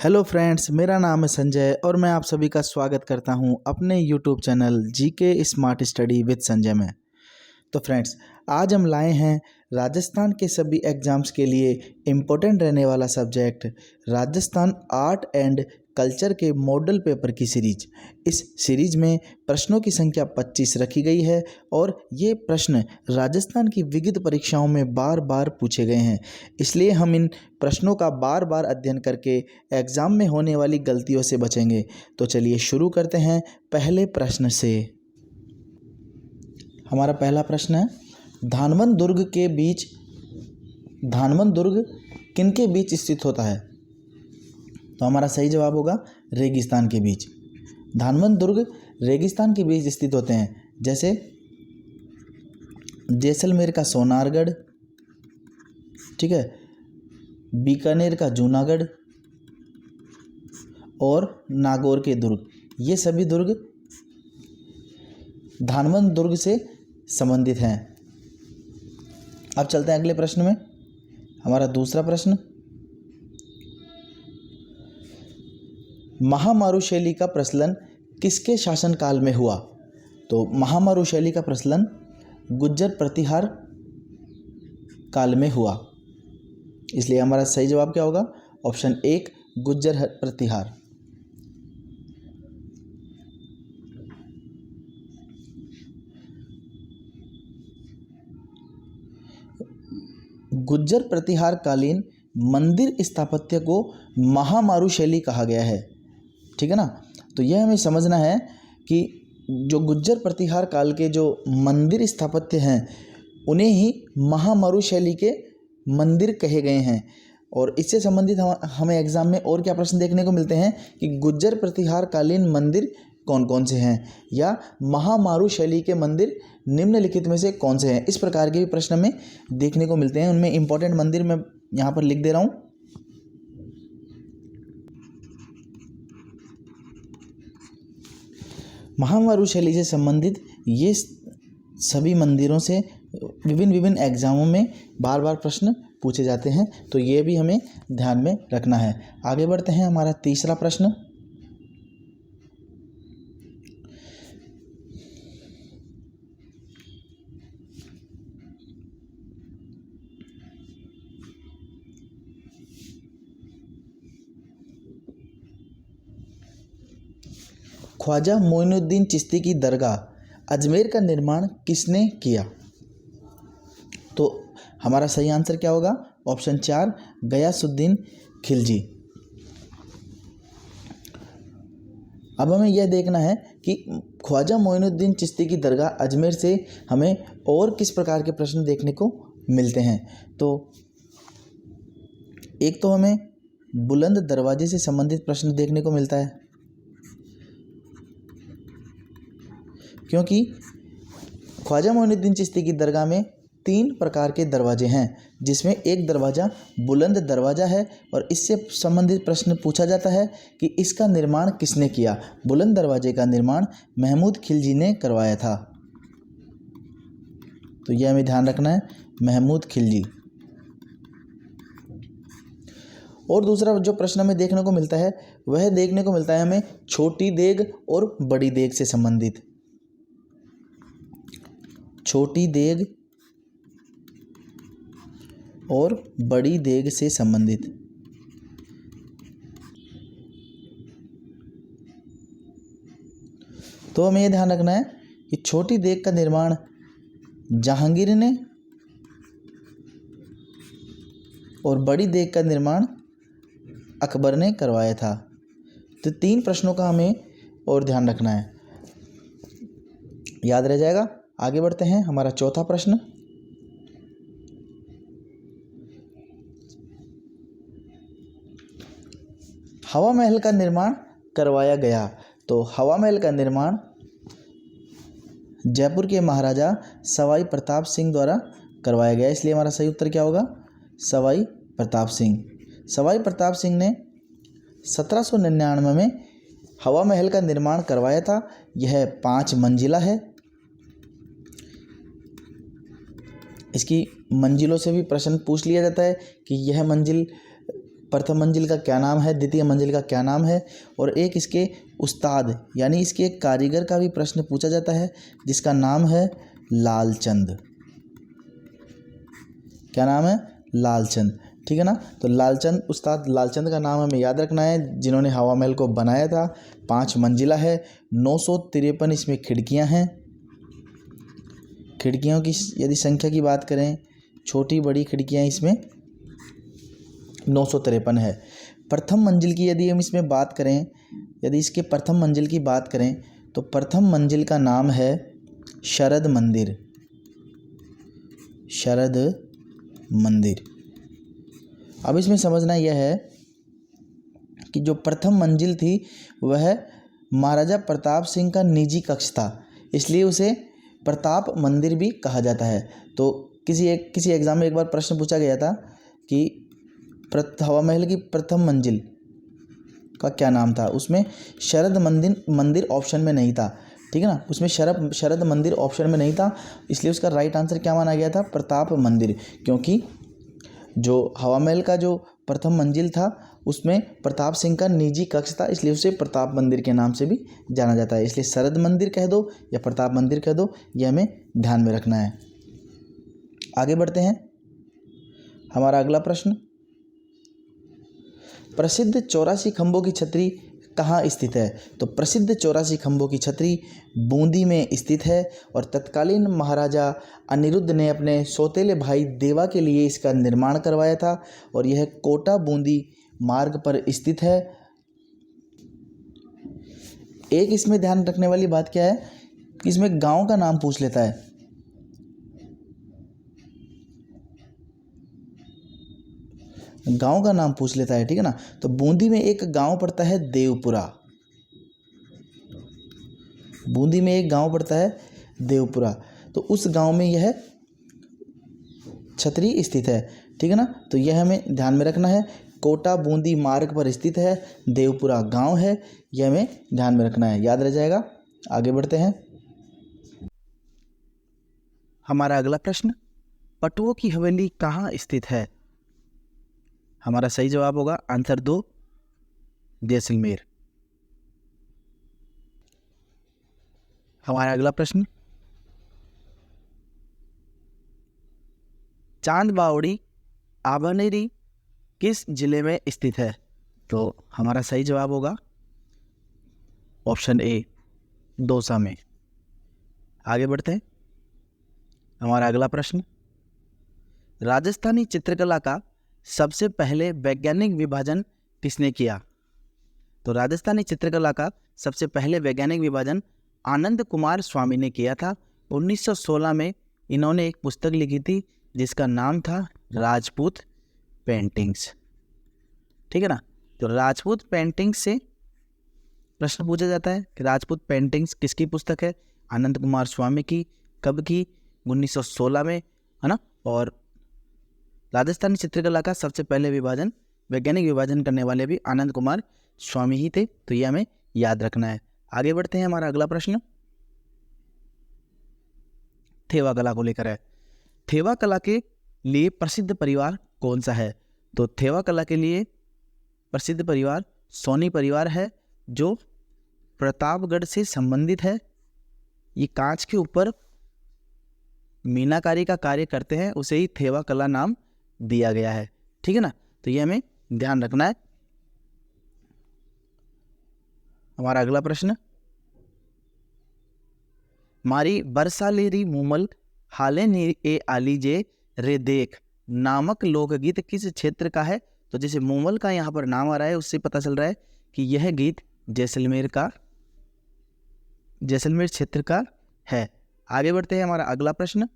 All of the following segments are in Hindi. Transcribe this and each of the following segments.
हेलो फ्रेंड्स, मेरा नाम है संजय और मैं आप सभी का स्वागत करता हूं अपने YouTube channel GK smart study with Sanjay में। तो फ्रेंड्स, आज हम लाए हैं राजस्थान के सभी एग्ज़ाम्स के लिए इम्पोर्टेंट रहने वाला subject Rajasthan art and culture के मॉडल पेपर की सीरीज। इस सीरीज में प्रश्नों की संख्या 25 रखी गई है और ये प्रश्न राजस्थान की विविध परीक्षाओं में बार बार पूछे गए हैं। इसलिए हम इन प्रश्नों का बार बार अध्ययन करके एग्ज़ाम में होने वाली गलतियों से बचेंगे। तो चलिए शुरू करते हैं पहले प्रश्न से। हमारा पहला प्रश्न है, धानमन दुर्ग किनके बीच स्थित होता है? तो हमारा सही जवाब होगा रेगिस्तान के बीच। धानमन दुर्ग रेगिस्तान के बीच स्थित होते हैं, जैसे जैसलमेर का सोनारगढ़, ठीक है, बीकानेर का जूनागढ़ और नागौर के दुर्ग। ये सभी दुर्ग धानमन दुर्ग से संबंधित हैं। अब चलते हैं अगले प्रश्न में। हमारा दूसरा प्रश्न, महामारू शैली का प्रचलन किसके शासनकाल में हुआ? तो महामारू शैली का प्रचलन गुज्जर प्रतिहार काल में हुआ। इसलिए हमारा सही जवाब क्या होगा? ऑप्शन 1 गुज्जर प्रतिहार। गुज्जर प्रतिहार कालीन मंदिर स्थापत्य को महामारू शैली कहा गया है, ठीक है ना। तो यह हमें समझना है कि जो गुज्जर प्रतिहार काल के जो मंदिर स्थापत्य हैं उन्हें ही महामारू शैली के मंदिर कहे गए हैं। और इससे संबंधित हमें एग्जाम में और क्या प्रश्न देखने को मिलते हैं कि गुज्जर प्रतिहार कालीन मंदिर कौन कौन से हैं, या महामारू शैली के मंदिर निम्नलिखित में से कौन से हैं। इस प्रकार के भी प्रश्न हमें देखने को मिलते हैं। उनमें इंपॉर्टेंट मंदिर मैं यहाँ पर लिख दे रहा हूँ। महामारू शैली से संबंधित ये सभी मंदिरों से विभिन्न एग्जामों में बार बार प्रश्न पूछे जाते हैं, तो ये भी हमें ध्यान में रखना है। आगे बढ़ते हैं। हमारा तीसरा प्रश्न, ख्वाजा मोइनुद्दीन चिश्ती की दरगाह अजमेर का निर्माण किसने किया? तो हमारा सही आंसर क्या होगा? ऑप्शन 4 गयासुद्दीन खिलजी। अब हमें यह देखना है कि ख्वाजा मोइनुद्दीन चिश्ती की दरगाह अजमेर से हमें और किस प्रकार के प्रश्न देखने को मिलते हैं। तो एक तो हमें बुलंद दरवाजे से संबंधित प्रश्न देखने को मिलता है, क्योंकि ख्वाजा मोइनुद्दीन चिश्ती की दरगाह में 3 प्रकार के दरवाजे हैं, जिसमें एक दरवाज़ा बुलंद दरवाज़ा है और इससे संबंधित प्रश्न पूछा जाता है कि इसका निर्माण किसने किया। बुलंद दरवाजे का निर्माण महमूद खिलजी ने करवाया था। तो यह हमें ध्यान रखना है, महमूद खिलजी। और दूसरा जो प्रश्न हमें देखने को मिलता है वह देखने को मिलता है हमें छोटी देग और बड़ी देग से संबंधित। छोटी देग और बड़ी देग से संबंधित। तो हमें यह ध्यान रखना है कि छोटी देग का निर्माण जहांगीर ने और बड़ी देग का निर्माण अकबर ने करवाया था। तो 3 प्रश्नों का हमें और ध्यान रखना है, याद रह जाएगा। आगे बढ़ते हैं। हमारा चौथा प्रश्न, हवा महल का निर्माण करवाया गया। तो हवा महल का निर्माण जयपुर के महाराजा सवाई प्रताप सिंह द्वारा करवाया गया। इसलिए हमारा सही उत्तर क्या होगा? सवाई प्रताप सिंह। सवाई प्रताप सिंह ने 1799 में हवा महल का निर्माण करवाया था। यह 5 मंजिला है। इसकी मंजिलों से भी प्रश्न पूछ लिया जाता है कि यह मंजिल प्रथम मंजिल का क्या नाम है, द्वितीय मंजिल का क्या नाम है, और एक इसके उस्ताद यानी इसके एक कारीगर का भी प्रश्न पूछा जाता है जिसका नाम है लालचंद। क्या नाम है? लालचंद। ठीक है ना। तो लालचंद, उस्ताद लालचंद का नाम हमें याद रखना है, जिन्होंने हवा महल को बनाया था। 5 मंजिला है, 953 इसमें खिड़कियां हैं। खिड़कियों की यदि संख्या की बात करें, छोटी बड़ी खिड़कियां इसमें 953 है। प्रथम मंजिल की यदि हम इसमें बात करें, यदि इसके प्रथम मंजिल की बात करें तो प्रथम मंजिल का नाम है शरद मंदिर। शरद मंदिर। अब इसमें समझना यह है कि जो प्रथम मंजिल थी वह महाराजा प्रताप सिंह का निजी कक्ष था, इसलिए उसे प्रताप मंदिर भी कहा जाता है। तो किसी एग्ज़ाम में एक बार प्रश्न पूछा गया था कि हवा महल की प्रथम मंजिल का क्या नाम था, उसमें शरद मंदिर ऑप्शन में नहीं था। ठीक है ना, उसमें शरद मंदिर ऑप्शन में नहीं था, इसलिए उसका राइट आंसर क्या माना गया था? प्रताप मंदिर। क्योंकि जो हवा महल का जो प्रथम मंजिल था उसमें प्रताप सिंह का निजी कक्ष था, इसलिए उसे प्रताप मंदिर के नाम से भी जाना जाता है। इसलिए शरद मंदिर कह दो या प्रताप मंदिर कह दो, यह हमें ध्यान में रखना है। आगे बढ़ते हैं। हमारा अगला प्रश्न, प्रसिद्ध 84 खंभों की छतरी कहाँ स्थित है? तो प्रसिद्ध 84 खंभों की छतरी बूंदी में स्थित है और तत्कालीन महाराजा अनिरुद्ध ने अपने सौतेले भाई देवा के लिए इसका निर्माण करवाया था और यह कोटा बूंदी मार्ग पर स्थित है। एक इसमें ध्यान रखने वाली बात क्या है कि इसमें गांव का नाम पूछ लेता है। गांव का नाम पूछ लेता है। ठीक है ना। तो बूंदी में एक गांव पड़ता है देवपुरा। बूंदी में एक गांव पड़ता है देवपुरा, तो उस गांव में यह छतरी स्थित है। ठीक है ना। तो यह हमें ध्यान में रखना है। कोटा बूंदी मार्ग पर स्थित है, देवपुरा गांव है, यह हमें ध्यान में रखना है, याद रह जाएगा। आगे बढ़ते हैं। हमारा अगला प्रश्न, पटुओं की हवेली कहाँ स्थित है? हमारा सही जवाब होगा आंसर 2, जैसलमेर। हमारा अगला प्रश्न, चांद बावड़ी आबनेरी किस जिले में स्थित है? तो हमारा सही जवाब होगा ऑप्शन ए, दौसा में। आगे बढ़ते हैं। हमारा अगला प्रश्न, राजस्थानी चित्रकला का सबसे पहले वैज्ञानिक विभाजन किसने किया? तो राजस्थानी चित्रकला का सबसे पहले वैज्ञानिक विभाजन आनंद कुमार स्वामी ने किया था। 1916 में इन्होंने एक पुस्तक लिखी थी जिसका नाम था राजपूत पेंटिंग्स। ठीक है ना। तो राजपूत पेंटिंग्स से प्रश्न पूछा जाता है कि राजपूत पेंटिंग्स किसकी पुस्तक है? आनंद कुमार स्वामी की। कब की? 1916 में, है ना। और राजस्थानी चित्रकला का सबसे पहले विभाजन, वैज्ञानिक विभाजन करने वाले भी आनंद कुमार स्वामी ही थे, तो ये हमें याद रखना है। आगे बढ़ते हैं। हमारा अगला प्रश्न थेवा कला को लेकर है। थेवा कला के लिए प्रसिद्ध परिवार कौन सा है? तो थेवा कला के लिए प्रसिद्ध परिवार सोनी परिवार है, जो प्रतापगढ़ से संबंधित है। ये कांच के ऊपर मीनाकारी का कार्य करते हैं, उसे ही थेवा कला नाम दिया गया है। ठीक है ना। तो ये हमें ध्यान रखना है। हमारा अगला प्रश्न, मारी बरसालेरी मूमल हाले नी ए आलीजे रे देख नामक लोकगीत किस क्षेत्र का है? तो जैसे मूमल का यहाँ पर नाम आ रहा है, उससे पता चल रहा है कि यह गीत जैसलमेर क्षेत्र का है। आगे बढ़ते हैं। हमारा अगला प्रश्न,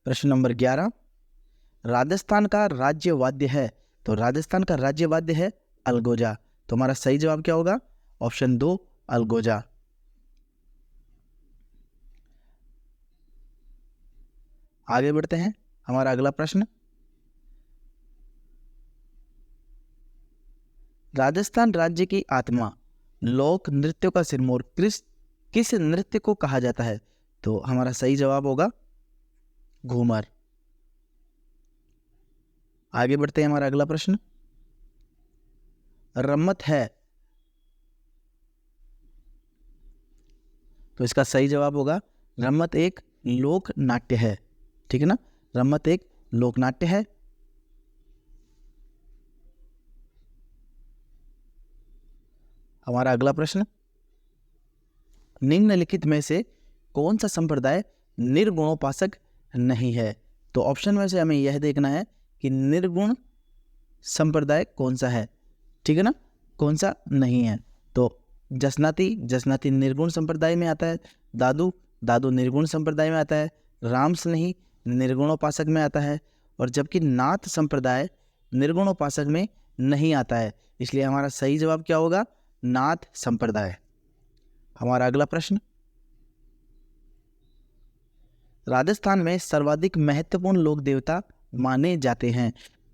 प्रश्न नंबर 11, राजस्थान का राज्य वाद्य है? तो राजस्थान का राज्य वाद्य है अलगोजा। तो हमारा सही जवाब क्या होगा? ऑप्शन 2, अलगोजा। आगे बढ़ते हैं। हमारा अगला प्रश्न, राजस्थान राज्य की आत्मा लोक नृत्यों का सिरमौर किस नृत्य को कहा जाता है? तो हमारा सही जवाब होगा घूमर। आगे बढ़ते हैं। हमारा अगला प्रश्न, रम्मत है? तो इसका सही जवाब होगा रम्मत एक लोक नाट्य है। ठीक है ना, रम्मत एक लोक नाट्य है। हमारा अगला प्रश्न, निम्नलिखित में से कौन सा संप्रदाय निर्गुणोपासक नहीं है? तो ऑप्शन में से हमें यह देखना है कि निर्गुण संप्रदाय कौन सा है। ठीक है ना, कौन सा नहीं है। तो जसनाती निर्गुण संप्रदाय में आता है, दादू निर्गुण संप्रदाय में आता है, रामस्नेही निर्गुणोपासक में आता है, और जबकि नाथ संप्रदाय निर्गुणोपासक में नहीं आता है। इसलिए हमारा सही जवाब क्या होगा? नाथ संप्रदाय। हमारा अगला प्रश्न, राजस्थान में सर्वाधिक महत्वपूर्ण लोक देवता माने जाते हैं?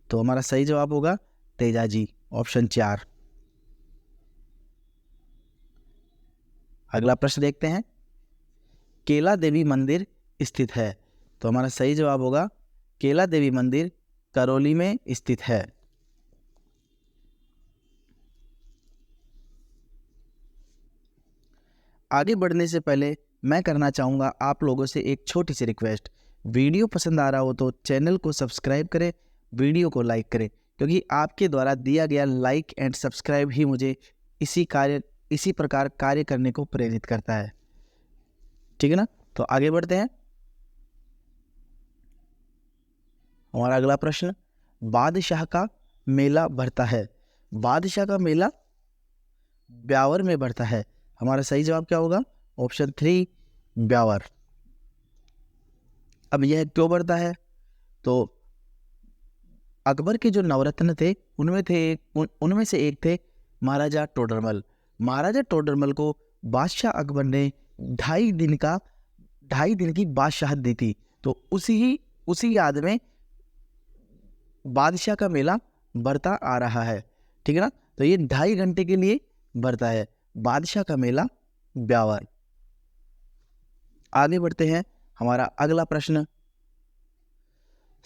तो हमारा सही जवाब होगा तेजाजी, ऑप्शन 4। अगला प्रश्न देखते हैं, केला देवी मंदिर स्थित है? तो हमारा सही जवाब होगा केला देवी मंदिर करौली में स्थित है। आगे बढ़ने से पहले मैं करना चाहूँगा आप लोगों से एक छोटी सी रिक्वेस्ट। वीडियो पसंद आ रहा हो तो चैनल को सब्सक्राइब करें, वीडियो को लाइक करें, क्योंकि आपके द्वारा दिया गया लाइक एंड सब्सक्राइब ही मुझे इसी प्रकार कार्य करने को प्रेरित करता है। ठीक है ना, तो आगे बढ़ते हैं। हमारा अगला प्रश्न, बादशाह का मेला भरता है? बादशाह का मेला ब्यावर में भरता है। हमारा सही जवाब क्या होगा? ऑप्शन 3 ब्यावर। अब यह क्यों भरता है? तो अकबर के जो नवरत्न थे उनमें से एक थे महाराजा टोडरमल। महाराजा टोडरमल को बादशाह अकबर ने 2.5 दिन की बादशाहत दी थी। तो उसी याद में बादशाह का मेला बढ़ता आ रहा है। ठीक है ना, तो ये 2.5 घंटे के लिए बढ़ता है बादशाह का मेला ब्यावर। आगे बढ़ते हैं। हमारा अगला प्रश्न,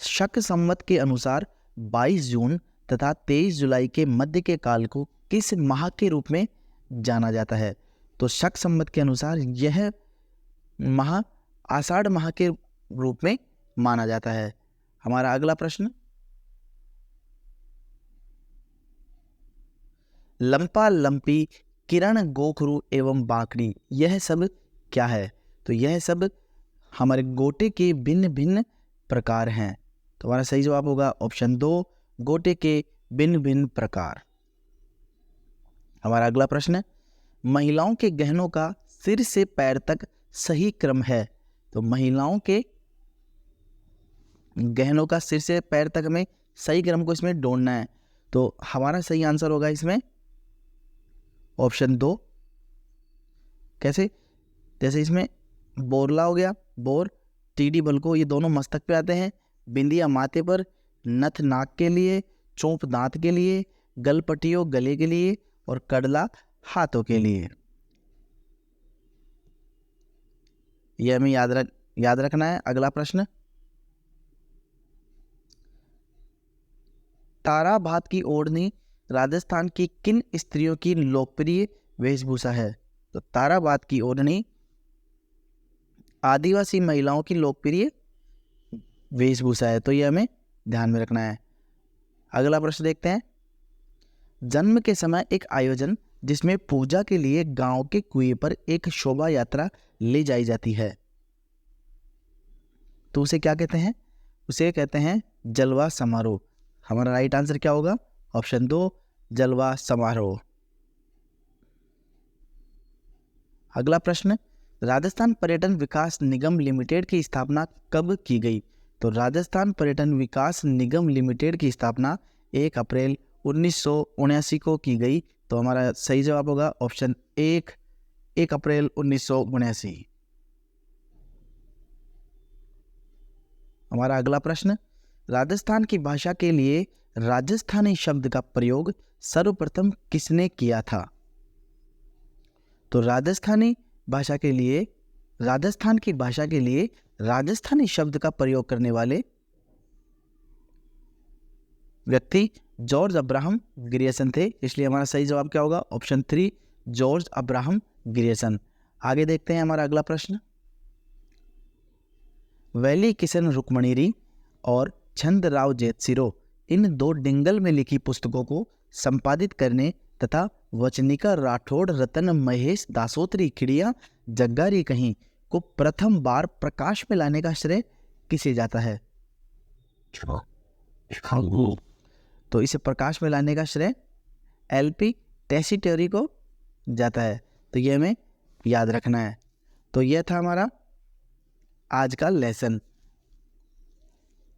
शक संवत के अनुसार 22 जून तथा 23 जुलाई के मध्य के काल को किस माह के रूप में जाना जाता है? तो शक संवत के अनुसार यह माह आषाढ़ माह के रूप में माना जाता है। हमारा अगला प्रश्न, लंपा लंपी किरण गोखरू एवं बांकड़ी यह सब क्या है? तो यह सब हमारे गोटे के भिन्न भिन्न प्रकार हैं। तो हमारा सही जवाब होगा ऑप्शन 2 गोटे के भिन्न भिन्न प्रकार। हमारा अगला प्रश्न, महिलाओं के गहनों का सिर से पैर तक सही क्रम है? तो महिलाओं के गहनों का सिर से पैर तक में सही क्रम को इसमें ढूंढना है। तो हमारा सही आंसर होगा इसमें ऑप्शन 2। कैसे? जैसे इसमें बोरला हो गया, बोर, टीडी बलको, ये दोनों मस्तक पे आते हैं, बिंदिया माथे पर, नथ नाक के लिए, चोंप दांत के लिए, गलपटियो गले के लिए, और कड़ला हाथों के लिए। यह हमें याद रखना है। अगला प्रश्न, तारा भात की ओढ़नी राजस्थान की किन स्त्रियों की लोकप्रिय वेशभूषा है? तो तारा भात की ओढ़नी आदिवासी महिलाओं की लोकप्रिय वेशभूषा है, तो यह हमें ध्यान में रखना है। अगला प्रश्न देखते हैं, जन्म के समय एक आयोजन जिसमें पूजा के लिए गांव के कुएं पर एक शोभा यात्रा ले जाई जाती है, तो उसे क्या कहते हैं? उसे कहते हैं जलवा समारोह। हमारा राइट आंसर क्या होगा? ऑप्शन 2 जलवा समारोह। अगला प्रश्न, राजस्थान पर्यटन विकास निगम लिमिटेड की स्थापना कब की गई? तो राजस्थान पर्यटन विकास निगम लिमिटेड की स्थापना 1 अप्रैल 1979 को की गई। तो हमारा सही जवाब होगा ऑप्शन 1 अप्रैल 1979। हमारा अगला प्रश्न, राजस्थान की भाषा के लिए राजस्थानी शब्द का प्रयोग सर्वप्रथम किसने किया था? तो राजस्थान की भाषा के लिए राजस्थानी शब्द का प्रयोग करने वाले व्यक्ति जॉर्ज अब्राहम ग्रियर्सन थे, इसलिए हमारा सही जवाब क्या होगा? Option 3 George Abraham Grierson. आगे देखते हैं हमारा अगला प्रश्न। वैली किशन रुक्मणीरी और छंदराव जैतसिरो इन दो डिंगल में लिखी पुस्तकों को संपादित करने तथा वचनिका राठौड़ रतन महेश दासोत्री खिड़िया जग्गारी कहीं को प्रथम बार प्रकाश में लाने का श्रेय किसे जाता है? तो इसे प्रकाश में लाने का श्रेय एलपी टेसीटोरी को जाता है, तो ये हमें याद रखना है। तो यह था हमारा आज का लेसन।